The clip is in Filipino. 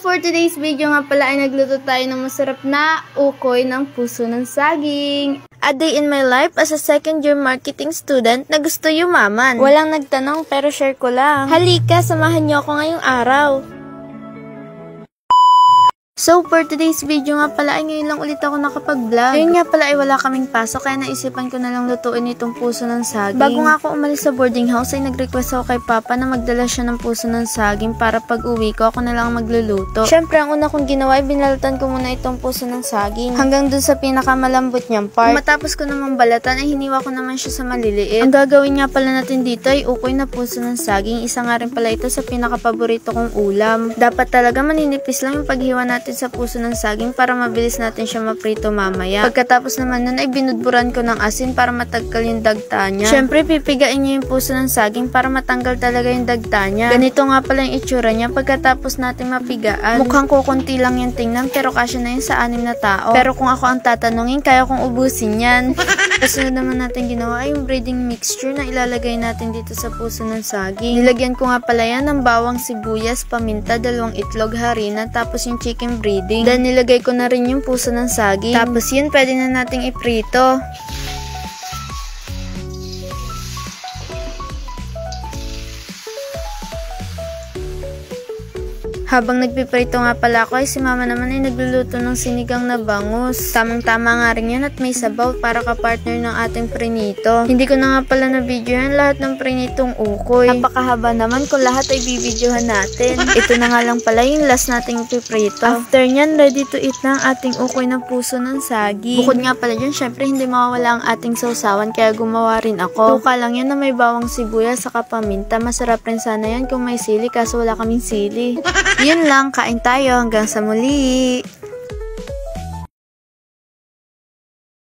for today's video nga pala ay nagluto tayo ng masarap na ukoy ng puso ng saging. A day in my life as a second year marketing student na gusto yumaman. Walang nagtanong pero share ko lang. Halika, samahan niyo ako ngayong araw. So, for today's video nga pala ay ngayon lang ulit ako nakapag-vlog. Ngayon nga pala ay wala kaming pasok kaya naisipan ko na lang lutuin itong puso ng saging. Bago nga ako umalis sa boarding house ay nag-request ako kay Papa na magdala siya ng puso ng saging para pag uwi ko ako na lang magluluto. Syempre, ang una kong ginawa ay binalatan ko muna itong puso ng saging hanggang dun sa pinakamalambot niyang part. Matapos ko namang balatan ay hiniwa ko naman siya sa maliliit. Ang gagawin nga pala natin dito ay ukoy na puso ng saging. Isa nga rin pala ito sa pinakapaborito kong ulam. Dapat talaga maninipis lang yung paghiwa natin sa puso ng saging para mabilis natin siya maprito mamaya. Pagkatapos naman nun ay binudburan ko ng asin para matanggal yung dagta niya. Syempre, pipigain niyo yung puso ng saging para matanggal talaga yung dagta niya. Ganito nga pala yung itsura niya pagkatapos natin mapigaan. Mukhang kukunti lang yung tingnan pero kasya na yun sa 6 na tao. Pero kung ako ang tatanungin, kaya kong ubusin yan. Kasunod naman natin ginawa ay yung breading mixture na ilalagay natin dito sa puso ng saging. Nilagyan ko nga pala yan ng bawang, sibuyas, paminta, 2 itlog, harina, tapos yung chicken breading. Then nilagay ko na rin yung puso ng saging. Tapos yun, pwede na nating iprito. Habang nagpiprito nga pala ako ay si Mama naman ay nagluluto ng sinigang na bangus. Tamang-tama nga rin yan at may sabaw para ka-partner ng ating prinito. Hindi ko na nga pala na-videohan lahat ng prinitong ukoy. Napakahaba naman kung lahat ay bibidyohan natin. Ito na nga lang pala yung last nating piprito. After nyan, ready to eat na ang ating ukoy na puso ng saging. Bukod nga pala dyan, syempre hindi mawawala ang ating sausawan kaya gumawa rin ako. Tuka lang yan na may bawang sibuyas saka paminta. Masarap rin sana yan kung may sili kaso wala kaming sili. Yun lang, kain tayo hanggang sa muli.